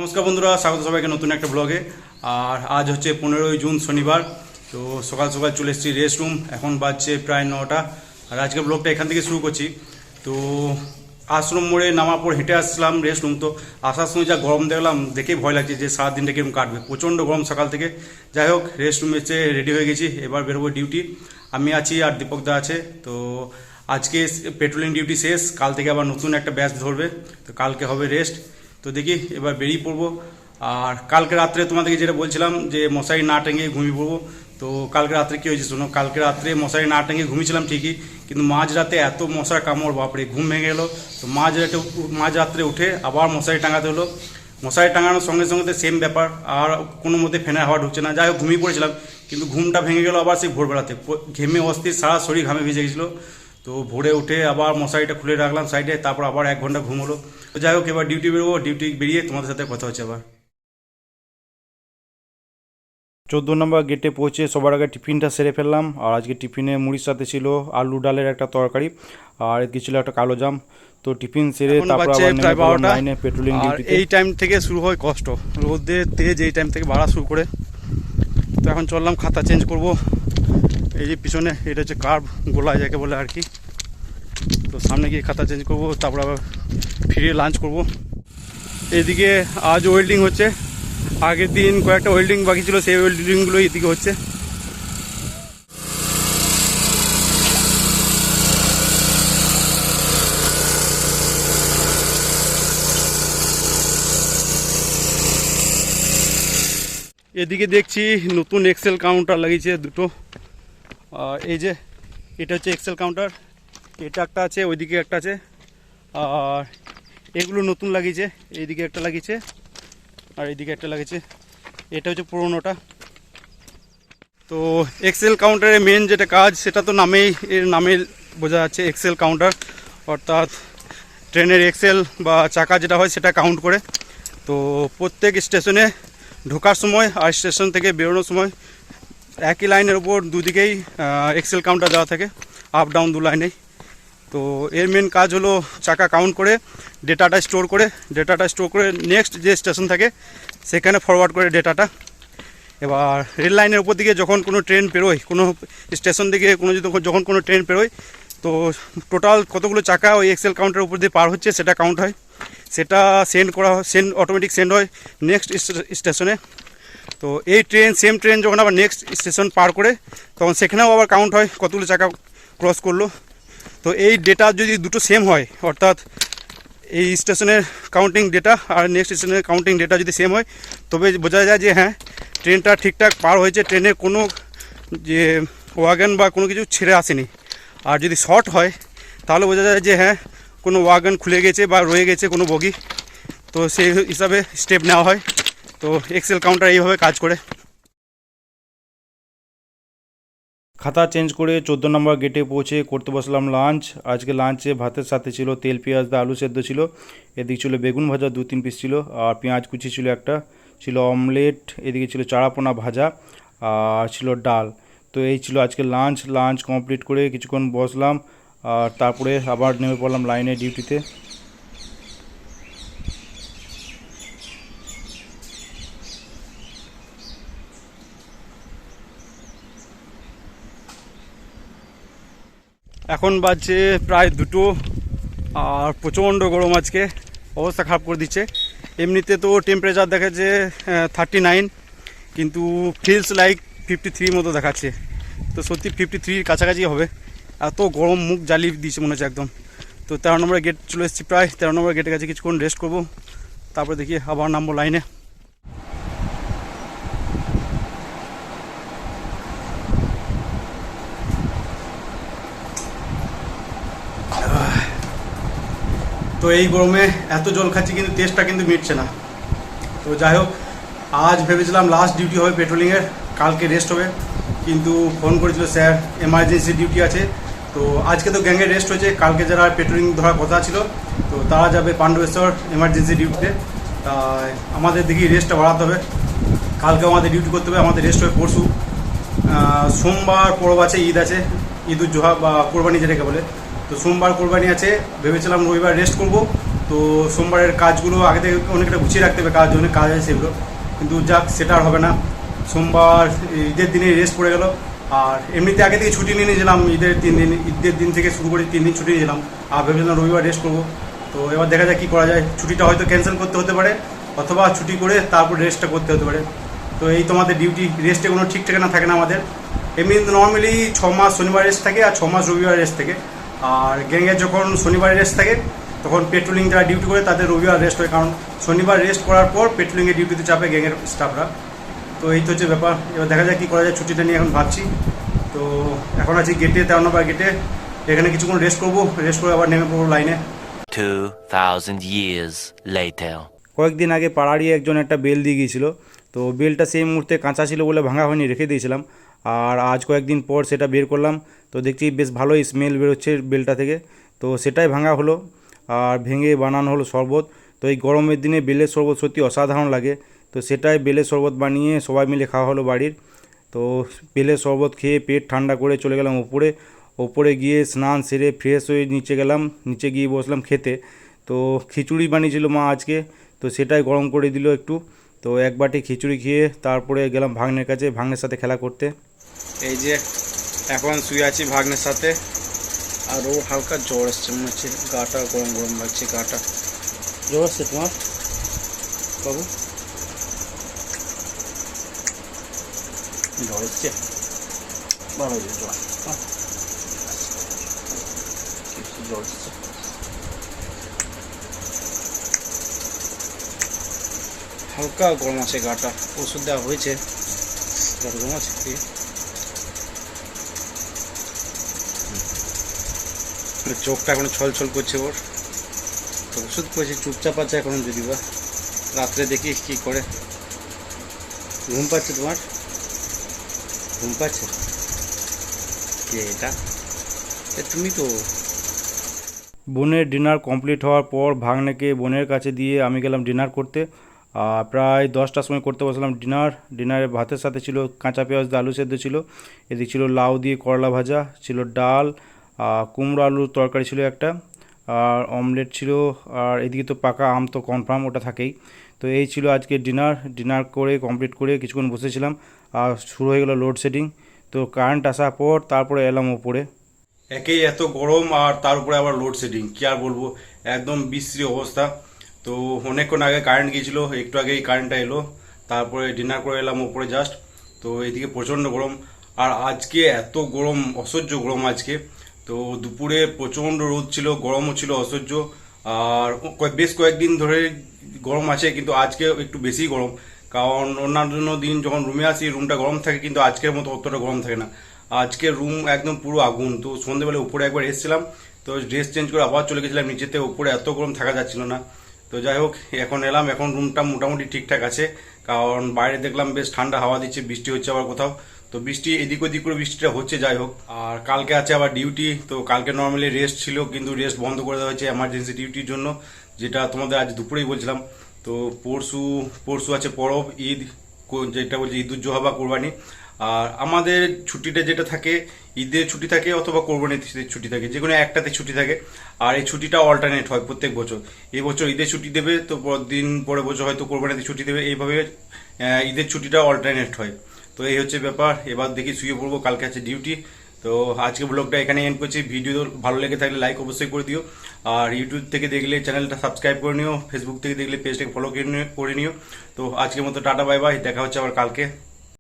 নমস্কার বন্ধুরা, স্বাগত সবাইকে নতুন একটা ব্লগে। আর আজ হচ্ছে 15ই জুন শনিবার। তো সকাল সকাল চলে এসেছি রেস্ট রুম। এখন বাজছে প্রায় 9টা। আর আজকের ব্লগটা এখান থেকে শুরু করছি। তো আশ্রম মোড়ে নামার পর হেঁটে আসলাম রেস্ট রুম। তো আসার সময় যা গরম দেখলাম, দেখেই ভয় লাগছে যে সারাদিনটা কিরকম কাটবে। প্রচণ্ড গরম সকাল থেকে। যাই হোক, রেস্ট রুমে এসে রেডি হয়ে গেছি, এবার বেরোবো ডিউটি। আমি আছি আর দীপকদা আছে। তো আজকে পেট্রোলিং ডিউটি শেষ, কাল থেকে আবার নতুন একটা ব্যাচ ধরবে। তো কালকে হবে রেস্ট। তো দেখি এবার বেরিয়ে পড়বো। আর কালকে রাত্রে তোমাদেরকে যেটা বলছিলাম যে মশারি না টেঙে ঘুমিয়ে পড়বো। তো কালকে রাত্রে কী হয়েছে শোনো। কালকে রাত্রে মশারি না টেঙে ঘুমিয়েছিলাম ঠিকই, কিন্তু মাঝরাতে এত মশার কামড়, বাপরে, ঘুম ভেঙে গেলো। তো মাঝরাত্রে উঠে আবার মশারি টাঙাতে হলো। মশারি টাঙানোর সঙ্গে সঙ্গে তো সেম ব্যাপার, আর কোনো মধ্যে ফ্যানের হাওয়া ঢুকছে না। যাই হোক, ঘুমিয়ে পড়েছিলাম, কিন্তু ঘুমটা ভেঙে গেলো আবার সেই ভোরবেলাতে। ঘেমে অস্থির, সারা শরীর ঘামে ভিজে গেছিলো। তো ভোরে উঠে আবার মশারিটা খুলে রাখলাম সাইডে, তারপর আবার 1 ঘন্টা ঘুম হলো। তো যাই হোক, এবার ডিউটি বেরোবো। ডিউটি বেরিয়ে তোমাদের সাথে কথা হচ্ছে আবার। 14 নম্বর গেটে পৌঁছে সবার আগে টিফিনটা সেরে ফেললাম। আর আজকে টিফিনে মুড়ির সাথে ছিল আলু ডালের একটা তরকারি, আর এদিকে ছিল একটা কালো জাম। তো টিফিন সেরে তারপর আবার নেমে পড়লাম লাইনে পেট্রোলিং ডিউটিতে। এই টাইম থেকে শুরু হয় কষ্ট, রোদের তেজ এই টাইম থেকে বাড়া শুরু করে। তো এখন চললাম, খাতা চেঞ্জ করব। এই যে পিছনে এটা হচ্ছে কার্ভ গোলা যাকে বলে আর কি। তো সামনে গিয়ে খাতা চেঞ্জ করব, তারপর আবার ফিরে লাঞ্চ করব। এদিকে আজ ওয়েল্ডিং হচ্ছে। আগের দিন কয়েকটা ওয়েল্ডিং বাকি ছিল, সেই ওয়েল্ডিংগুলো এদিকে হচ্ছে। এদিকে দেখছি নতুন এক্সেল কাউন্টার লাগিয়েছে দুটো। এই যে এটা হচ্ছে এক্সেল কাউন্টার, এটা একটা আছে, ওইদিকে একটা আছে। আর এগুলো নতুন লাগিয়েছে, এইদিকে একটা লাগিয়েছে আর এইদিকে একটা লাগিয়েছে। এটা হচ্ছে পুরোনোটা। তো এক্সেল কাউন্টারের মেন যেটা কাজ, সেটা তো এর নামে বোঝা যাচ্ছে এক্সেল কাউন্টার। অর্থাৎ ট্রেনের এক্সেল বা চাকা যেটা হয় সেটা কাউন্ট করে। তো প্রত্যেক স্টেশনে ঢোকার সময় আর স্টেশন থেকে বেরোনোর সময় একই লাইনের উপর দুদিকেই এক্সেল কাউন্টার দেওয়া থাকে, আপ ডাউন দু লাইনেই। তো এর মেন কাজ হলো চাকা কাউন্ট করে ডেটাটা স্টোর করে নেক্সট যে স্টেশন থাকে সেখানে ফরওয়ার্ড করে ডেটাটা। এবার রেল লাইনের উপর দিকে যখন কোনো ট্রেন পেরোয়, কোনো স্টেশন থেকে যখন কোনো ট্রেন পেরোয়, তো টোটাল কতগুলো চাকা ওই এক্সেল কাউন্টারের উপর দিয়ে পার হচ্ছে সেটা কাউন্ট হয়। সেটা অটোমেটিক সেন্ড হয় নেক্সট স্টেশনে। তো এই সেম ট্রেন যখন আবার নেক্সট স্টেশন পার করে, তখন সেখানেও আবার কাউন্ট হয় কতগুলো চাকা ক্রস করলো। তো এই ডেটা যদি দুটো সেম হয়, অর্থাৎ এই স্টেশনের কাউন্টিং ডেটা আর নেক্সট স্টেশনের কাউন্টিং ডেটা যদি সেম হয়, তবে বোঝা যায় যে হ্যাঁ, ট্রেনটা ঠিকঠাক পার হয়েছে, ট্রেনে কোনো যে ওয়াগন বা কোনো কিছু ছেড়ে আসেনি। আর যদি শর্ট হয় তাহলে বোঝা যায় যে হ্যাঁ, কোনো ওয়াগন খুলে গেছে বা রয়ে গেছে কোনো বগি। তো সেই হিসাবে স্টেপ নেওয়া হয়। তো এক্সেল কাউন্টার এইভাবে কাজ করে। খাতা চেঞ্জ করে 14 নম্বর গেটে পৌঁছে করতে বসলাম লাঞ্চ। আজকে লাঞ্চে ভাতের সাথে ছিল তেল পেঁয়াজ দা আলু সেদ্ধ ছিল, এদিকে ছিল বেগুন ভাজা 2-3 পিস ছিল, আর পেঁয়াজ কুচি ছিল একটা, ছিল অমলেট, এদিকে ছিল চারাপোনা ভাজা, আর ছিল ডাল। তো এই ছিল আজকে লাঞ্চ কমপ্লিট করে কিছুক্ষণ বসলাম, আর তারপরে আবার নেমে পড়লাম লাইনে ডিউটিতে। এখন বাজছে প্রায় 2টো, আর প্রচণ্ড গরম আজকে, অবস্থা খারাপ করে দিচ্ছে। এমনিতে তো টেম্পারেচার দেখাচ্ছে 39, কিন্তু ফিলস লাইক 53 মতো দেখাচ্ছে। তো সত্যি 53 কাছাকাছি হবে, এত গরম, মুখ জ্বালিয়ে দিয়েছে মনে হচ্ছে একদম। তো 13 নম্বর গেট চলে এসেছি, প্রায় 13 নম্বর গেটের কাছে কিছুক্ষণ রেস্ট করবো, তারপরে দেখি আবার নামবো লাইনে। তো এই গরমে এত জল খাচ্ছি, কিন্তু টেস্টটা কিন্তু মিটছে না। তো যাই হোক, আজ ভেবেছিলাম লাস্ট ডিউটি হবে পেট্রোলিংয়ের, কালকে রেস্ট হবে, কিন্তু ফোন করেছিল স্যার এমার্জেন্সি ডিউটি আছে। তো আজকে তো গ্যাংয়ের রেস্ট হয়েছে, কালকে যারা পেট্রোলিং ধরার কথা ছিল তো তারা যাবে পাণ্ডবেশ্বর এমার্জেন্সি ডিউটিতে। তাই আমাদের দেখি রেস্টটা বাড়াতে হবে, কালকে আমাদের ডিউটি করতে হবে, আমাদের রেস্ট হবে পরশু। সোমবার পরব আছে, ঈদ আছে, ঈদ উজ জোহা বা কোরবানি যেটাকে বলে। তো সোমবার কোরবানি আছে, ভেবেছিলাম রবিবার রেস্ট করব, তো সোমবারের কাজগুলো আগে থেকে অনেকটা গুছিয়ে রাখতে হবে, অনেক কাজ আছে সেগুলো, কিন্তু যাক সেটা আর হবে না। সোমবার ঈদের দিনে রেস্ট পড়ে গেল। আর এমনিতে আগে থেকে ছুটি নিয়ে নিয়েছিলাম, ঈদের দিন থেকে শুরু করে 3 দিন ছুটি নিয়েছিলাম, আর ভেবেছিলাম রবিবার রেস্ট করবো। তো এবার দেখা যাক কী করা যায়, ছুটিটা হয়তো ক্যান্সেল করতে হতে পারে, অথবা ছুটি করে তারপর রেস্টটা করতে হতে পারে। তো এই তোমাদের ডিউটি, রেস্টে কোনো ঠিক ঠিকানা থাকে না আমাদের। এমনি নর্মালি 6 মাস শনিবার রেস্ট থাকে আর 6 মাস রবিবার রেস্ট থাকে। আর গ্যাংয়ের যখন শনিবার রেস্ট থাকে তখন পেট্রোলিং যারা ডিউটি করে তাদের রবিবার রেস্ট হয়, কারণ শনিবার রেস্ট করার পর পেট্রোলিংয়ের ডিউটিতে চাপে গ্যাংয়ের স্টাফরা। তো এই তো হচ্ছে ব্যাপার, এবার দেখা যায় কী করা যায়, ছুটিটা নিয়ে এখন ভাবছি। তো এখন আছি গেটে, 53 নম্বর গেটে, এখানে কিছুক্ষণ রেস্ট করবো, রেস্ট করে আবার নেমে পড়বো লাইনে। 2000 years later. কয়েকদিন আগে পাড়ারই একজন একটা বেল দিয়ে গিয়েছিল, তো বেলটা সেই মুহূর্তে কাঁচা ছিল বলে ভাঙা হয়নি, রেখে দিয়েছিলাম। আর আজ কয়েকদিন পর সেটা বের করলাম, তো দেখছি বেশ ভালোই স্মেল বেরোচ্ছে বেলটা থেকে, তো সেটাই ভাঙা হলো আর ভেঙে বানানো হলো শরবত। তো এই গরমের দিনে বেলের শরবত সত্যি অসাধারণ লাগে, তো সেটাই বেলের শরবত বানিয়ে সবাই মিলে খাওয়া হলো বাড়ির। তো বেলের শরবত খেয়ে পেট ঠান্ডা করে চলে গেলাম ওপরে গিয়ে স্নান সেরে ফ্রেশ হয়ে নিচে গেলাম, নিচে গিয়ে বসলাম খেতে। তো খিচুড়ি বানিয়েছিল মা আজকে, তো সেটাই গরম করে দিল একটু। তো এক বাটি খিচুড়ি খেয়ে তারপরে গেলাম ভাগ্নের কাছে, ভাগ্নের সাথে খেলা করতে। এই যে এখন শুয়ে আছি ভাগ্নের সাথে, আর ও হালকা জ্বর এসছে মনে হচ্ছে, গাটা গরম গরম লাগছে, গাটা জ্বর আসছে তোমার বাবু? জ্বর এসছে, ভালো হয়েছে জ্বর, জ্বর এসছে। হালকা গরম আছে গাটা, ওষুধ দেওয়া হয়েছে, গরম আছে কি চোখটা এখনো ছল করছে ওর, তো ওষুধ করেছে, চুপচাপ আছে এখন, যদি বা রাত্রে দেখি কি করে। ঘুম পাচ্ছে তোমার? ঘুম পাচ্ছে কে এটা? তুমি তো। বোনের ডিনার কমপ্লিট হওয়ার পর ভাগ্নেকে বোনের কাছে দিয়ে আমি গেলাম ডিনার করতে। প্রায় 10টার সময় করতে বসলাম ডিনারে ভাতের সাথে ছিল কাঁচা পেঁয়াজ দিয়ে আলু সেদ্ধ ছিল, এদিকে ছিল লাউ দিয়ে করলা ভাজা, ছিল ডাল, কুমড়ো আলুর তরকারি ছিল একটা, আর অমলেট ছিল, আর এদিকে তো পাকা আম তো কনফার্ম ওটা থাকেই। তো এই ছিল আজকে ডিনার করে কমপ্লিট করে কিছুক্ষণ বসেছিলাম, আর শুরু হয়ে গেল লোডশেডিং। তো কারেন্ট আসার পর তারপরে এলাম ওপরে। একেই এত গরম আর তার উপরে আবার লোডশেডিং, কি আর বলবো, একদম বিশ্রী অবস্থা। তো অনেকক্ষণ আগে কারেন্ট গিয়েছিল, একটু আগেই কারেন্টটা এলো, তারপরে ডিনার করে এলাম উপরে জাস্ট। তো এদিকে প্রচণ্ড গরম, আর আজকে এত গরম, অসহ্য গরম আজকে। তো দুপুরে প্রচণ্ড রোদ ছিল, গরমও ছিল অসহ্য। আর বেশ কয়েকদিন ধরে গরম আছে, কিন্তু আজকে একটু বেশি গরম, কারণ অন্যান্য দিন যখন রুমে আসি রুমটা গরম থাকে, কিন্তু আজকের মতো অতটা গরম থাকে না। আজকে রুম একদম পুরো আগুন। তো সন্ধ্যেবেলা উপরে একবার এসেছিলাম, তো ড্রেস চেঞ্জ করে আবার চলে গেছিলাম নিচেতে, উপরে এত গরম থাকা যাচ্ছিল না। তো যাই হোক, এখন এলাম, এখন রুমটা মোটামুটি ঠিকঠাক আছে, কারণ বাইরে দেখলাম বেশ ঠান্ডা হাওয়া দিচ্ছে, বৃষ্টি হচ্ছে আবার কোথাও, তো বৃষ্টি এদিক ওদিক করে বৃষ্টিটা হচ্ছে। যাই হোক, আর কালকে আছে আবার ডিউটি, তো কালকে নর্মালি রেস্ট ছিল, কিন্তু রেস্ট বন্ধ করে দেওয়া হয়েছে এমার্জেন্সি ডিউটির জন্য, যেটা তোমাদের আজ দুপুরেই বলছিলাম। তো পরশু আছে পরব, ঈদ, যেটা বলছে ঈদুজ্জোহা বা কোরবানি। আর আমাদের ছুটিটা যেটা থাকে, ঈদের ছুটি থাকে অথবা কোরবানির ছুটি থাকে, যে কোনো একটাতে ছুটি থাকে। আর এই ছুটিটা অল্টারনেট হয় প্রত্যেক বছর। এই বছর ঈদের ছুটি দেবে, তো দিন পরে বছর হয়তো কোরবানিতে ছুটি দেবে, এইভাবে ঈদের ছুটিটা অল্টারনেট হয়। তো এই হচ্ছে ব্যাপার, এবার দেখি শুয়ে পড়বো, কালকে আছে ডিউটি। তো আজকে ব্লগটা এখানে এন্ড করছি। ভিডিও ভালো লেগে থাকলে লাইক অবশ্যই করে দিও, আর ইউটিউব থেকে দেখলে চ্যানেলটা সাবস্ক্রাইব করে নিও, ফেসবুক থেকে দেখলে পেজটাকে ফলো করে নিও। তো আজকের মতো টাটা বাই বাই, দেখা হচ্ছে আবার কালকে।